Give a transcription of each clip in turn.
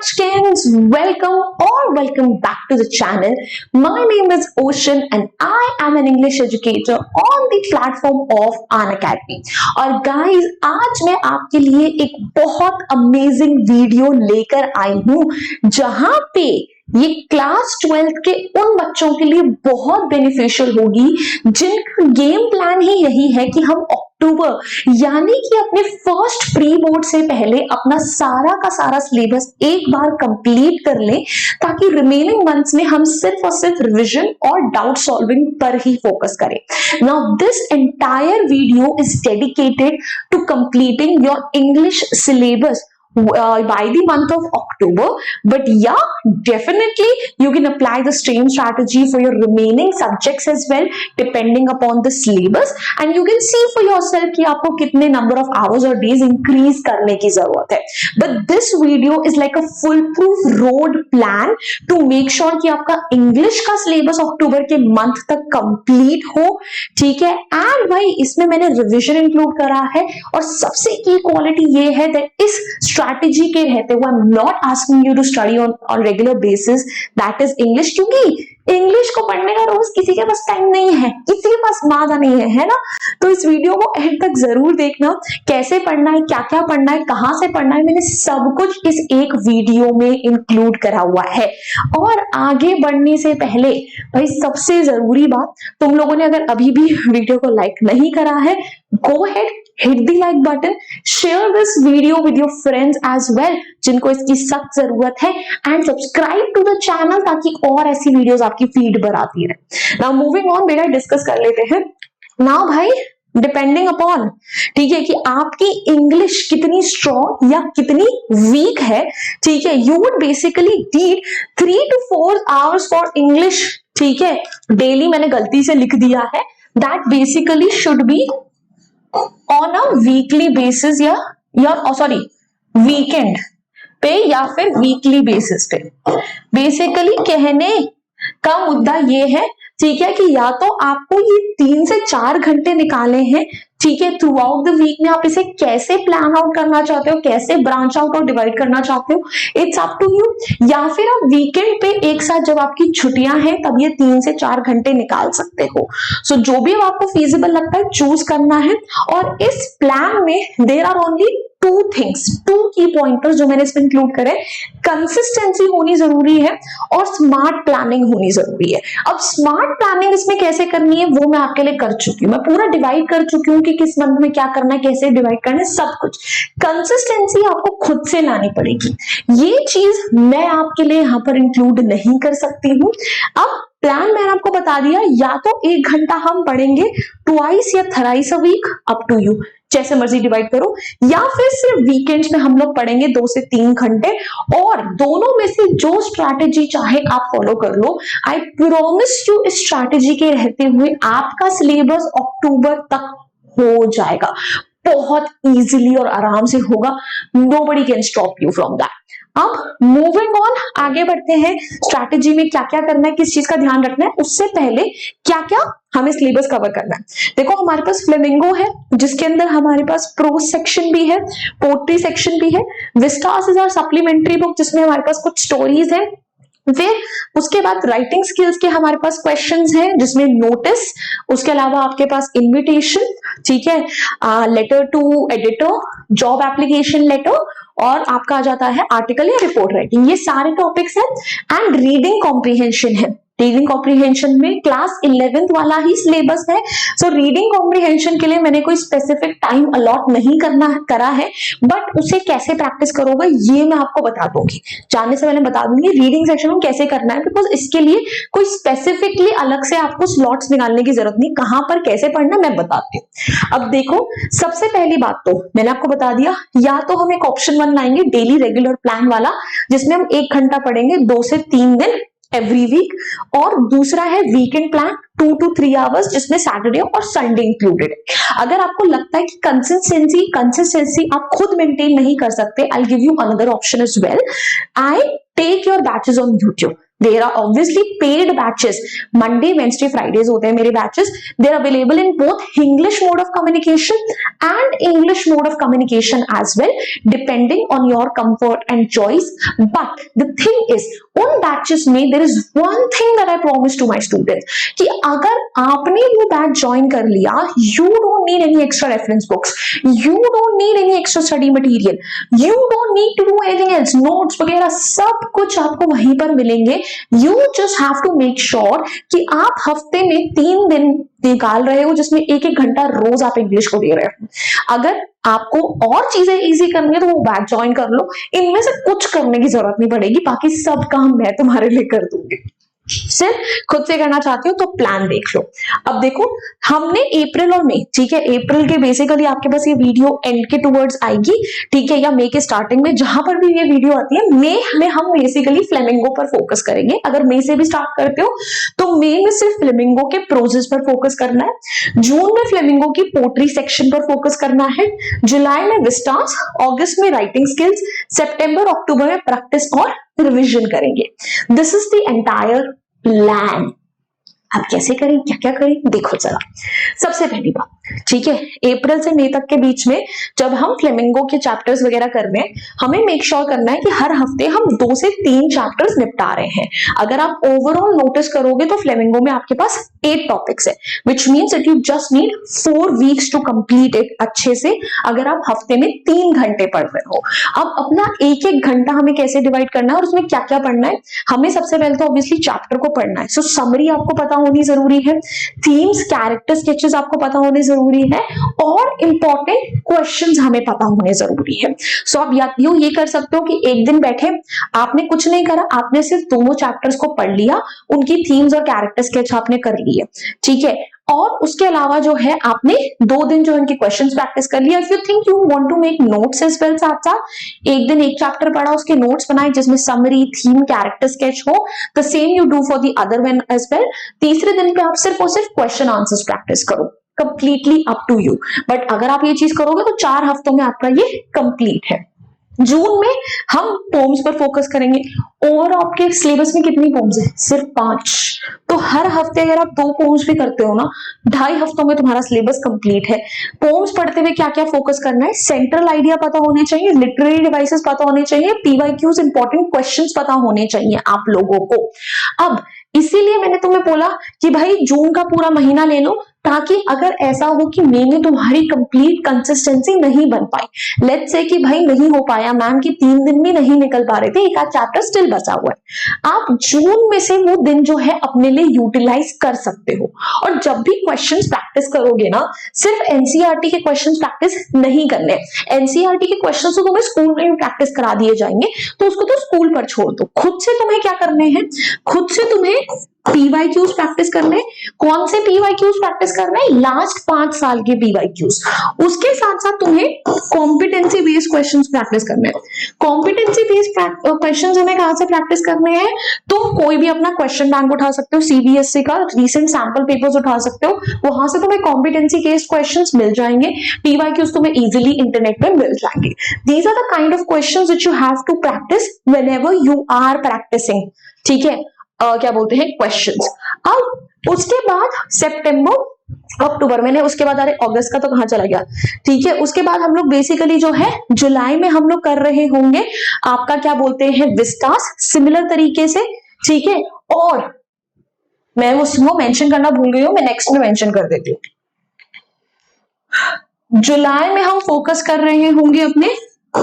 much kids, welcome back to the channel. My name is Ocean and I am an English educator on the platform of Unacademy. और guys, आज मैं आपके लिए एक बहुत amazing video लेकर आई हूँ जहां पे ये क्लास 12 के उन बच्चों के लिए बहुत बेनिफिशियल होगी जिनका गेम प्लान ही यही है कि हम अक्टूबर यानी कि अपने फर्स्ट प्री बोर्ड से पहले अपना सारा का सारा सिलेबस एक बार कंप्लीट कर लें ताकि रिमेनिंग मंथ्स में हम सिर्फ और सिर्फ रिवीजन और डाउट सॉल्विंग पर ही फोकस करें. Now this entire video is dedicated to completing your English syllabus by the month of October, but yeah, definitely you can apply the same strategy for your remaining subjects as well depending upon the syllabus and you can see for yourself कि आपको कितने number of hours or days increase करने की जरूरत है. But this video is like a foolproof road plan to make sure कि आपका English का syllabus October के month तक complete हो, ठीक है. And भाई इसमें मैंने revision include करा है और सबसे key quality ये है that इस स्ट्रैटेजी के रहते हुए I am not asking you to study on regular basis that is English, क्योंकि इंग्लिश को पढ़ने का रोज किसी के पास टाइम नहीं है, किसी के पास मादा नहीं है ना. तो इस वीडियो को एंड तक जरूर देखना, कैसे पढ़ना है, क्या क्या पढ़ना है, कहां से पढ़ना है, मैंने सब कुछ इस एक वीडियो में इंक्लूड करा हुआ है. और आगे बढ़ने से पहले भाई सबसे जरूरी बात, तुम लोगों ने अगर अभी भी वीडियो को लाइक नहीं करा है, go ahead, hit the like button, share this video with your friends as well जिनको इसकी सख्त जरूरत है and subscribe to the channel ताकि और ऐसी वीडियोस आपकी फीड पर आती रहे. Now moving on, बेटा डिस्कस कर लेते हैं. Now भाई डिपेंडिंग अपॉन, ठीक है, कि आपकी इंग्लिश कितनी स्ट्रॉन्ग या कितनी वीक है, ठीक है, you would basically need 3 to 4 hours for English, ठीक है. डेली मैंने गलती से लिख दिया है, that basically should be on a weekly basis या सॉरी वीकेंड पे या फिर वीकली बेसिस पे. बेसिकली कहने का मुद्दा ये है, ठीक है, कि या तो आपको ये 3 से 4 घंटे निकाले हैं, ठीक है, थ्रू आउट द वीक में आप इसे कैसे प्लान आउट करना चाहते हो, कैसे ब्रांच आउट और डिवाइड करना चाहते हो, इट्स अप टू यू. या फिर आप वीकेंड पे एक साथ जब आपकी छुट्टियां हैं तब ये 3 से 4 घंटे निकाल सकते हो. सो जो भी आपको फीजिबल लगता है चूज करना है. और इस प्लान में देयर आर ओनली 2 थिंग्स, 2 की पॉइंटर्स जो मैंने इसमें इंक्लूड करे. कंसिस्टेंसी होनी जरूरी है और स्मार्ट प्लानिंग होनी जरूरी है. अब स्मार्ट प्लानिंग इसमें कैसे करनी है वो मैं आपके लिए कर चुकी हूँ, मैं पूरा डिवाइड कर चुकी हूँ कि किस मंथ में क्या करना है, कैसे डिवाइड करना है, सब कुछ. कंसिस्टेंसी आपको खुद से लानी पड़ेगी, ये चीज मैं आपके लिए यहाँ पर इंक्लूड नहीं कर सकती हूँ. अब प्लान मैंने आपको बता दिया, या तो 1 घंटा हम पढ़ेंगे ट्वाइस या thrice a week, up to you, जैसे मर्जी डिवाइड करो, या फिर सिर्फ वीकेंड्स में हम लोग पढ़ेंगे 2 से 3 घंटे. और दोनों में से जो स्ट्रैटेजी चाहे आप फॉलो कर लो. आई प्रॉमिस यू इस स्ट्रैटेजी के रहते हुए आपका सिलेबस अक्टूबर तक हो जाएगा, बहुत इजीली और आराम से होगा. Nobody can stop you from that. अब मूविंग ऑन, आगे बढ़ते हैं. स्ट्रैटेजी में क्या क्या करना है, किस चीज का ध्यान रखना है, उससे पहले क्या क्या हमें सिलेबस कवर करना है. देखो हमारे पास फ्लेमिंगो है जिसके अंदर हमारे पास प्रोज सेक्शन भी है, पोट्री सेक्शन भी है. Vistas is our supplementary book जिसमें हमारे पास कुछ स्टोरीज है. फिर उसके बाद राइटिंग स्किल्स के हमारे पास क्वेश्चंस हैं जिसमें नोटिस, उसके अलावा आपके पास इनविटेशन, ठीक है, letter to editor, job application letter, और आपका आ जाता है आर्टिकल या रिपोर्ट राइटिंग. ये सारे टॉपिक्स हैं. एंड रीडिंग कॉम्प्रिहेंशन है. रीडिंग कॉम्प्रिहेंशन में क्लास 11th वाला ही सिलेबस है. सो रीडिंग कॉम्प्रिहेंशन के लिए मैंने कोई स्पेसिफिक टाइम अलॉट नहीं करा है, बट उसे कैसे प्रैक्टिस करोगे ये मैं आपको बता दूंगी. जानने से पहले बता दूंगी रीडिंग सेक्शन में कैसे करना है, बिकॉज इसके लिए कोई स्पेसिफिकली अलग से आपको स्लॉट्स निकालने की जरूरत नहीं. कहां पर कैसे पढ़ना मैं बताती हूँ. अब देखो, सबसे पहली बात तो मैंने आपको बता दिया, या तो हम एक ऑप्शन 1 लाएंगे डेली रेगुलर प्लान वाला जिसमें हम 1 घंटा पढ़ेंगे 2 से 3 दिन एवरी वीक, और दूसरा है वीकेंड प्लान 2 to 3 आवर्स जिसमें सैटरडे और संडे इंक्लूडेड है. अगर आपको लगता है कि कंसिस्टेंसी आप खुद मेंटेन नहीं कर सकते, I give you another option as well. I take your batches on YouTube. There are obviously paid batches, Monday Wednesday Fridays होते हैं मेरे batches. They are available in both English mode of communication and English mode of communication as well, depending on your comfort and choice. But the thing is, उन batches में there is one thing that I promise to my students कि अगर आपने वो batch join कर लिया, you don't need any extra reference books, you don't need any extra study material, you don't need to do anything else, notes वगैरह सब कुछ आपको वहीं पर मिलेंगे. You just have to make sure कि आप हफ्ते में 3 दिन निकाल रहे हो जिसमें 1-1 घंटा रोज आप इंग्लिश को दे रहे हो. अगर आपको और चीजें इजी करनी है तो वो बैच ज्वाइन कर लो. इनमें से कुछ करने की जरूरत नहीं पड़ेगी, बाकी सब काम मैं तुम्हारे लिए कर दूंगी. सिर्फ खुद से करना चाहती हो तो प्लान देख लो. अब देखो, हमने अप्रैल और मई, ठीक है, अप्रैल के बेसिकली आपके पास ये वीडियो एंड के टुवर्ड्स आएगी, ठीक है, या मई के स्टार्टिंग में, जहां पर भी ये वीडियो आती है. मई में हम बेसिकली फ्लेमिंगो पर फोकस करेंगे. अगर मई से भी स्टार्ट करते हो तो मई में सिर्फ फ्लेमिंगो के प्रोजेस पर फोकस करना है. जून में फ्लेमिंगो की पोट्री सेक्शन पर फोकस करना है. जुलाई में विस्टास, अगस्त में राइटिंग स्किल्स, सितंबर अक्टूबर में प्रैक्टिस और रिविजन करेंगे. This is the entire plan. अब कैसे करें, क्या क्या करें, देखो जरा. सबसे पहली बात, ठीक है, अप्रैल से मई तक के बीच में जब हम फ्लेमिंगो के चैप्टर्स वगैरह कर रहे हैं, हमें मेक श्योर करना है कि हर हफ्ते हम 2 से 3 चैप्टर्स निपटा रहे हैं. अगर आप ओवरऑल नोटिस करोगे तो फ्लेमिंगो में आपके पास 8 टॉपिक्स है, which means that you just need 4 weeks to complete it अच्छे से, अगर आप हफ्ते में 3 घंटे पढ़ रहे हो. अब अपना 1-1 घंटा हमें कैसे डिवाइड करना है और उसमें क्या क्या पढ़ना है. हमें सबसे पहले तो ऑब्वियसली चैप्टर को पढ़ना है. सो समरी आपको पता होनी जरूरी है, थीम्स, कैरेक्टर स्केचेस आपको पता होने जरूरी है, और इंपॉर्टेंट क्वेश्चंस हमें पता होने जरूरी है. सो आप या ये कर सकते हो कि एक दिन बैठे, आपने कुछ नहीं करा, आपने सिर्फ दोनों चैप्टर्स को पढ़ लिया, उनकी थीम्स और कैरेक्टर स्केच आपने कर लिए, ठीक है, और उसके अलावा जो है आपने 2 दिन जो इनके क्वेश्चंस प्रैक्टिस कर लिया. If you think you want to make notes as well, साथ साथ एक दिन एक चैप्टर पढ़ा, उसके नोट्स बनाए जिसमें समरी, थीम, कैरेक्टर स्केच हो. The same you do for the other one as well. तीसरे दिन पे आप सिर्फ और सिर्फ क्वेश्चन आंसर्स प्रैक्टिस करो. Completely up to you, but अगर आप ये चीज करोगे तो 4 हफ्तों में आपका ये कंप्लीट है. जून में हम पोम्स पर फोकस करेंगे. और आपके सिलेबस में कितनी पोम्स है? सिर्फ 5. तो हर हफ्ते अगर आप 2 पोम्स भी करते हो ना, 2.5 हफ्तों में तुम्हारा सिलेबस कंप्लीट है. पोम्स पढ़ते हुए क्या क्या फोकस करना है? सेंट्रल आइडिया पता होने चाहिए, लिटरेरी डिवाइसेस पता होने चाहिए, पीवाईक्यूज इंपॉर्टेंट क्वेश्चंस पता होने चाहिए आप लोगों को. अब इसीलिए मैंने तुम्हें बोला कि भाई जून का पूरा महीना ले लो, ताकि अगर ऐसा हो कि मई में तुम्हारी कंप्लीट कंसिस्टेंसी नहीं बन पाई, लेट्स से कि भाई नहीं हो पाया, मैम की 3 दिन भी नहीं निकल पा रहे थे, एक आध चैप्टर स्टिल बचा हुआ है, आप जून में से वो दिन जो है अपने लिए यूटिलाइज कर सकते हो. और जब भी क्वेश्चंस प्रैक्टिस करोगे ना, सिर्फ एनसीईआरटी के क्वेश्चंस प्रैक्टिस नहीं करने. एनसीईआरटी के क्वेश्चंस तो तुम्हें स्कूल में प्रैक्टिस करा दिए जाएंगे, तो उसको तो स्कूल पर छोड़ दो. खुद से तुम्हें क्या करने हैं? खुद से तुम्हें पीवाईक्यूज प्रैक्टिस करने. कौन से पीवाईक्यूज प्रैक्टिस करना है? लास्ट 5 साल के पीवाईक्यूज. उसके साथ साथ तुम्हें कॉम्पिटेंसी बेस्ड क्वेश्चंस प्रैक्टिस करने हैं. कॉम्पिटेंसी बेस्ड क्वेश्चंस हमें कहां से प्रैक्टिस करने हैं? तुम कोई भी अपना क्वेश्चन बैंक उठा सकते हो, सीबीएसई का रीसेंट सैंपल पेपर्स उठा सकते हो, वहां से तुम्हें कॉम्पिटेंसी बेस्ड क्वेश्चंस मिल जाएंगे. पीवाईक्यूज तुम्हें इजीली इंटरनेट पे मिल जाएंगे. These are the kind of questions which you have to practise whenever you are practising, ठीक है, क्या बोलते हैं, क्वेश्चंस. अब उसके बाद सितंबर अक्टूबर, मैंने उसके बाद, अरे अगस्त का तो कहां चला गया, ठीक है, उसके बाद हम लोग बेसिकली जो है जुलाई में हम लोग कर रहे होंगे आपका क्या बोलते हैं, विस्टास, सिमिलर तरीके से, ठीक है. और मैं उसको मेंशन करना भूल गई हूं, मैं नेक्स्ट में मेंशन कर देती हूँ. जुलाई में हम फोकस कर रहे होंगे अपने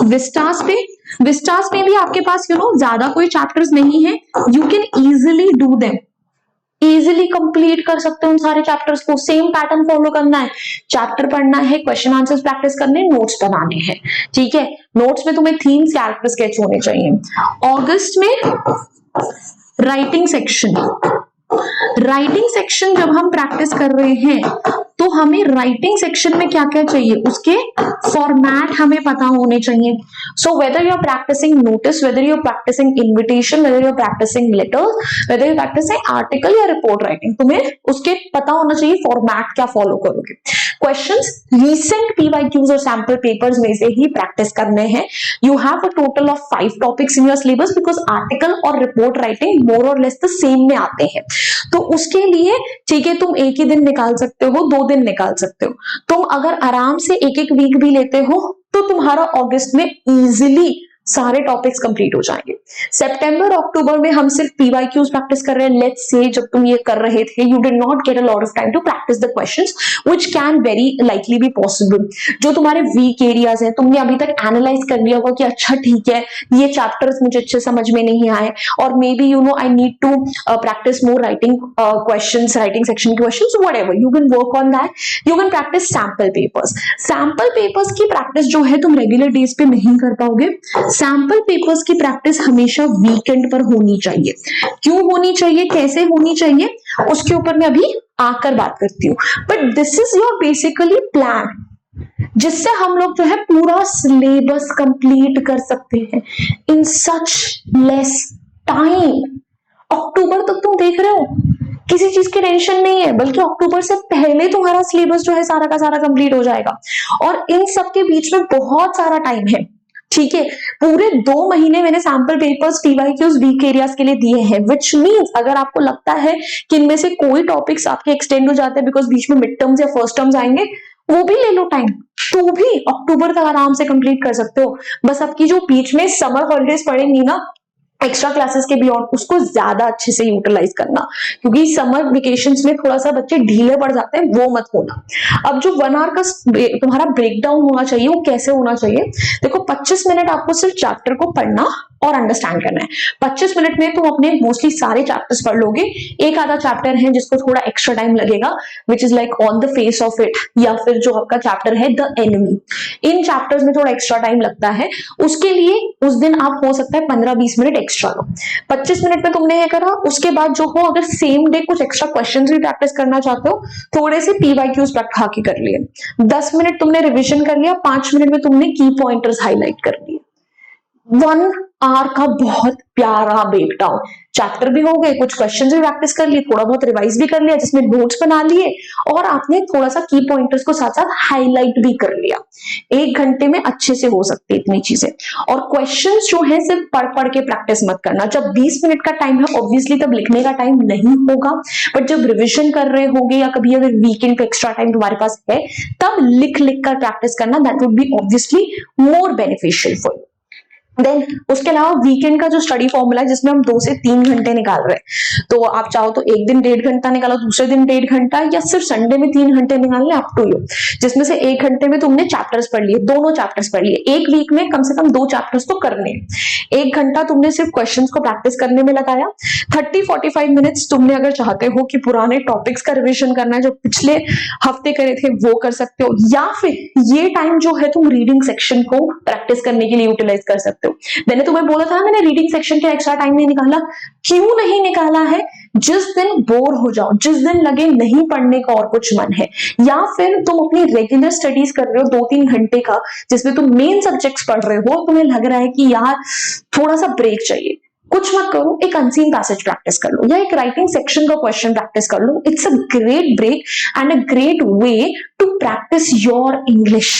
विस्टास पे. विस्टास में भी आपके पास ज्यादा कोई चैप्टर्स नहीं है, you can easily do them, easily complete कर सकते हो उन सारे चैप्टर्स को. सेम पैटर्न फॉलो करना है, चैप्टर पढ़ना है, क्वेश्चन आंसर्स प्रैक्टिस करने, नोट्स बनाने हैं, ठीक है. नोट्स में तुम्हें थीम्स, कैरेक्टर स्केच होने चाहिए. अगस्त में राइटिंग सेक्शन. राइटिंग सेक्शन जब हम प्रैक्टिस कर रहे हैं तो हमें राइटिंग सेक्शन में क्या क्या चाहिए, उसके फॉर्मेट हमें पता होने चाहिए. So whether you are practising notice, whether you are practising invitation, whether you are practising letters, whether you practising article या रिपोर्ट राइटिंग, तुम्हें उसके पता होना चाहिए फॉर्मेट क्या फॉलो करोगे. क्वेश्चंस रीसेंट पीवाईक्यूज और सैंपल पेपर्स में से ही प्रैक्टिस करने हैं. You have a total of 5 topics in your syllabus because article और रिपोर्ट राइटिंग मोर और लेस द सेम में आते हैं. तो उसके लिए ठीक है, तुम एक ही दिन निकाल सकते हो, 2 दिन निकाल सकते हो. तुम अगर आराम से एक एक वीक भी लेते हो तो तुम्हारा अगस्त में इजीली सारे टॉपिक्स कंप्लीट हो जाएंगे. सितंबर अक्टूबर में हम सिर्फ पीवाईक्यूज प्रैक्टिस कर रहे हैं. लेट्स से जब तुम ये कर रहे थे, you did not get a lot of time to practise the questions which can very likely be possible. जो तुम्हारे वीक एरियाज हैं, तुमने अभी तक एनालाइज कर लिया होगा कि अच्छा ठीक है, ये चैप्टर्स मुझे अच्छे समझ में नहीं आए, और maybe you know I need to practise more writing questions, writing section questions, whatever you can work on that. You can practise sample papers. Sample papers की प्रैक्टिस जो है तुम रेगुलर डेज पे नहीं कर पाओगे. सैंपल पेपर्स की practice हमेशा वीकेंड पर होनी चाहिए. क्यों होनी चाहिए, कैसे होनी चाहिए, उसके ऊपर मैं अभी आकर बात करती हूँ. But this is your basically plan जिससे हम लोग जो है पूरा सिलेबस कंप्लीट कर सकते हैं इन सच लेस टाइम. अक्टूबर तक तुम देख रहे हो, किसी चीज की टेंशन नहीं है, बल्कि अक्टूबर से पहले तुम्हारा सिलेबस जो है सारा का सारा कंप्लीट हो जाएगा. और इन सब के बीच में बहुत सारा टाइम है. ठीक है, पूरे 2 महीने मैंने sample papers PYQs weak areas के लिए दिए हैं, विच मींस अगर आपको लगता है कि इनमें से कोई टॉपिक्स आपके एक्सटेंड हो जाते हैं बिकॉज बीच में मिड टर्म्स या फर्स्ट टर्म्स आएंगे, वो भी ले लो टाइम, तो भी अक्टूबर तक आराम से कंप्लीट कर सकते हो. बस आपकी जो बीच में समर हॉलिडेज पड़ेंगी ना एक्स्ट्रा क्लासेस के बियॉन्ड, उसको ज्यादा अच्छे से यूटिलाइज करना, क्योंकि समर वेकेशंस में थोड़ा सा बच्चे ढीले पड़ जाते हैं, वो मत होना. अब जो 1 आवर का तुम्हारा ब्रेकडाउन होना चाहिए, वो कैसे होना चाहिए, देखो 25 मिनट आपको सिर्फ चैप्टर को पढ़ना और अंडरस्टैंड करना है. 25 मिनट में तुम अपने मोस्टली सारे चैप्टर्स पढ़ लोगे. एक आधा चैप्टर है जिसको थोड़ा एक्स्ट्रा टाइम लगेगा, which is like on the face of it, या फिर जो आपका चैप्टर है द एनिमी, इन चैप्टर्स में थोड़ा एक्स्ट्रा टाइम लगता है. उसके लिए उस दिन आप हो सकता है 15-20 मिनट एक्स्ट्रा लो. 25 मिनट में तुमने ये करा, उसके बाद जो हो अगर सेम डे कुछ एक्स्ट्रा क्वेश्चन भी प्रैक्टिस करना चाहते हो, थोड़े से पीवाईक्यूज प्रैक्टिस के कर लिए. 10 मिनट तुमने रिविजन कर लिया, 5 मिनट में तुमने की पॉइंटर्स हाईलाइट कर लिए. 1 आवर का बहुत प्यारा ब्रेकडाउन. चैप्टर भी हो गए, कुछ क्वेश्चंस भी प्रैक्टिस कर लिए, थोड़ा बहुत रिवाइज भी कर लिया जिसमें नोट्स बना लिए, और आपने थोड़ा सा की पॉइंटर्स को साथ साथ हाईलाइट भी कर लिया. 1 घंटे में अच्छे से हो सकती है इतनी चीजें. और क्वेश्चंस जो है सिर्फ पढ़ पढ़ के प्रैक्टिस मत करना. जब 20 मिनट का टाइम है ऑब्वियसली तब लिखने का टाइम नहीं होगा, बट जब रिविजन कर रहे होगे या कभी अगर वीकेंड पे एक्स्ट्रा टाइम तुम्हारे पास है, तब लिख लिख कर प्रैक्टिस करना. That would be obviously more beneficial for you. Then उसके अलावा वीकेंड का जो स्टडी फॉर्मूला है जिसमें हम 2 से 3 घंटे निकाल रहे हैं, तो आप चाहो तो एक दिन 1.5 घंटा निकालो, दूसरे दिन 1.5 घंटा, या सिर्फ संडे में 3 घंटे निकालने, अप टू यू. जिसमें से 1 घंटे में तुमने चैप्टर्स पढ़ लिए, दोनों चैप्टर्स पढ़ लिए. एक वीक में कम से कम 2 चैप्टर्स तो करने. 1 घंटा तुमने सिर्फ क्वेश्चंस को प्रैक्टिस करने में लगाया. 30-45 मिनट्स तुमने अगर चाहते हो कि पुराने टॉपिक्स का रिविजन करना है जो पिछले हफ्ते करे थे, वो कर सकते हो, या फिर ये टाइम जो है तुम रीडिंग सेक्शन को प्रैक्टिस करने के लिए यूटिलाइज कर सकते हो. मैंने तुम्हें बोला था मैंने रीडिंग सेक्शन का एक्स्ट्रा टाइम नहीं निकाला. क्यों नहीं निकाला है? जिस दिन बोर हो जाओ, जिस दिन लगे नहीं पढ़ने का और कुछ मन है, या फिर तुम अपनी रेगुलर स्टडीज कर रहे हो 2-3 घंटे का जिसमें तुम मेन सब्जेक्ट्स पढ़ रहे हो, तुम्हें लग रहा है कि यार थोड़ा सा ब्रेक चाहिए, कुछ मत करो, एक अनसीन पैसेज प्रैक्टिस कर लो या एक राइटिंग सेक्शन का क्वेश्चन प्रैक्टिस कर लो. It's a great break and a great way to practise your English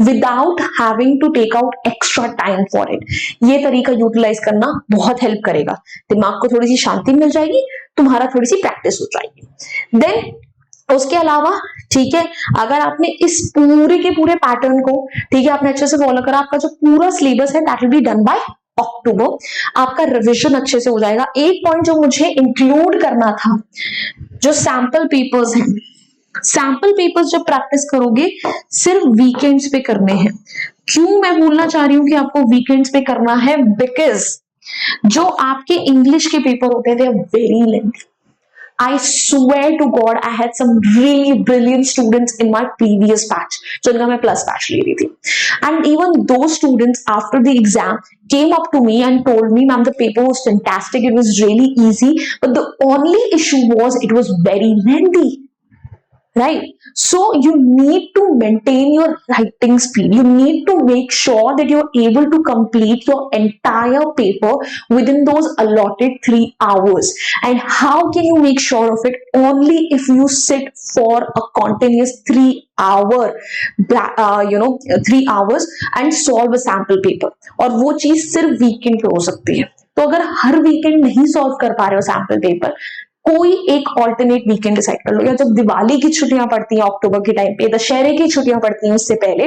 without having to take out extra time for it. ये तरीका यूटिलाइज करना बहुत हेल्प करेगा. दिमाग को थोड़ी सी शांति मिल जाएगी, तुम्हारा थोड़ी सी प्रैक्टिस हो जाएगी. देन उसके अलावा ठीक है, अगर आपने इस पूरे के पूरे पैटर्न को ठीक है आपने अच्छे से फॉलो करा, आपका जो पूरा सिलेबस है that will be done by October. आपका रिविजन अच्छे से हो जाएगा. एक पॉइंट जो मुझे इंक्लूड करना था, जो सैंपल पेपर्स हैं, सैंपल पेपर्स जब प्रैक्टिस करोगे सिर्फ वीकेंड्स पे करने हैं. क्यों मैं बोलना चाह रही हूँ कि आपको वीकेंड्स पे करना है? बिकॉज जो आपके इंग्लिश के पेपर होते हैं they are very lengthy. I swear to God, I had some really brilliant students in my previous batch, जिनका मैं plus batch ले रही थी. And even those students after the exam came up to me and told me, "Ma'am, the paper was fantastic. It was really easy, but the only issue was it was very lengthy." right? So you need to maintain your writing speed. You need to make sure that you're able to complete your entire paper within those allotted 3 hours. And how can you make sure of it? Only if you sit for a continuous 3 hour 3 hours and solve a sample paper. और वो चीज सिर्फ weekend पे हो सकती है. तो अगर हर वीकेंड नहीं सॉल्व कर पा रहे हो सैम्पल पेपर, कोई एक ऑल्टरनेट वीकेंड डिसाइड कर लो, या जब दिवाली की छुट्टियां पड़ती हैं अक्टूबर के टाइम पे, दशहरे की छुट्टियां पड़ती हैं उससे पहले,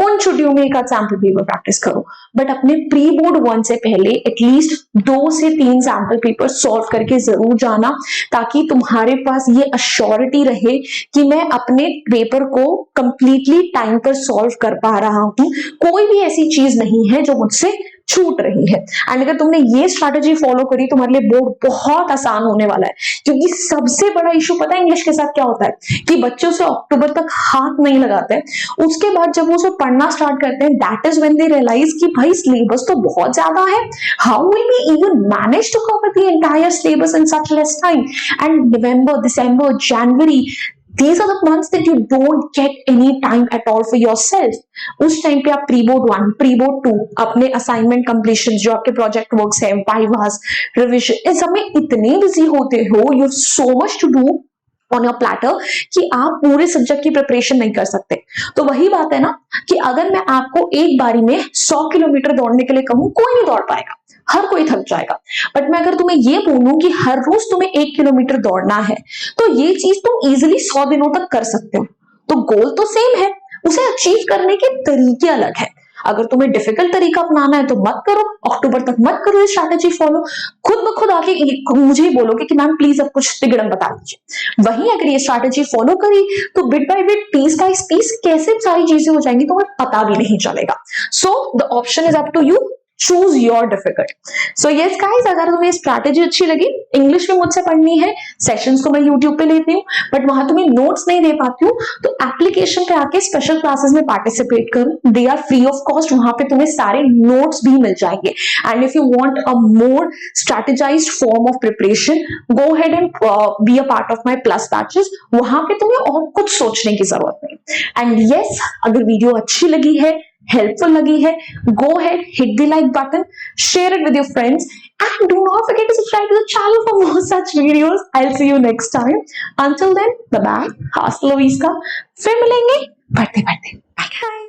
उन छुट्टियों में एक आध सैम्पल पेपर प्रैक्टिस करो. बट अपने प्री बोर्ड 1 से पहले एटलीस्ट 2 से 3 सैम्पल पेपर सॉल्व करके जरूर जाना, ताकि तुम्हारे पास ये अश्योरिटी रहे कि मैं अपने पेपर को कंप्लीटली टाइम पर सॉल्व कर पा रहा हूं, कोई भी ऐसी चीज नहीं है जो मुझसे छूट रही है. एंड अगर तुमने ये स्ट्रैटेजी फॉलो करी, तुम्हारे लिए बोर्ड बहुत आसान होने वाला है. क्योंकि सबसे बड़ा इशू पता है इंग्लिश के साथ क्या होता है कि बच्चे उसे अक्टूबर तक हाथ नहीं लगाते हैं. उसके बाद जब वो उसे पढ़ना स्टार्ट करते हैं, that is when they realise कि भाई सिलेबस तो बहुत ज्यादा है. How will we even manage to cover the entire syllabus in such less time? And November, December, January, these are the months that you don't get any time at all for yourself. उस time पे आप pre board 1, pre board 2, अपने assignment completion, जो आपके project works हैं, vivas, revision, इन सब में इतने बिजी होते हो, you have so much to do on your platter कि आप पूरे सब्जेक्ट की प्रिपरेशन नहीं कर सकते. तो वही बात है ना कि अगर मैं आपको एक बारी में 100 किलोमीटर दौड़ने के लिए कहूं, कोई नहीं दौड़ पाएगा, हर कोई थक जाएगा. बट मैं अगर तुम्हें ये बोलूं कि हर रोज तुम्हें 1 किलोमीटर दौड़ना है, तो ये चीज तुम इजिली 100 दिनों तक कर सकते हो. तो गोल तो सेम है, उसे अचीव करने के तरीके अलग है. अगर तुम्हें डिफिकल्ट तरीका अपनाना है तो मत करो, अक्टूबर तक मत करो ये स्ट्रैटेजी फॉलो. खुद ब खुद आके मुझे ही बोलोगे कि मैम प्लीज अब कुछ तिगड़म बता दीजिए. वहीं अगर ये स्ट्रैटेजी फॉलो करी तो bit by bit, piece by piece कैसे सारी चीजें हो जाएंगी तुम्हें पता भी नहीं चलेगा. So the option is up to you. Choose your difficult. So yes guys, अगर तुम्हें स्ट्रैटेजी अच्छी लगी, इंग्लिश में मुझसे पढ़नी है, सेशंस तो मैं यूट्यूब पे लेती हूँ, बट वहां तुम्हें नोट्स नहीं दे पाती हूँ, तो एप्लीकेशन पे आके स्पेशल क्लासेस में पार्टिसिपेट करो. They are free of cost. वहां पे तुम्हें सारे नोट्स भी मिल जाएंगे. And if you want a more strategised form of preparation, go ahead and be a part of my plus batches. वहां पे तुम्हें और कुछ सोचने की जरूरत नहीं. एंड यस, अगर वीडियो अच्छी लगी है, helpful lagi hai, go ahead, hit the like button, share it with your friends, and do not forget to subscribe to the channel for more such videos. I'll see you next time. Until then, bye bye, hasta la vista. फिर मिलेंगे बढ़ते बढ़ते. Bye.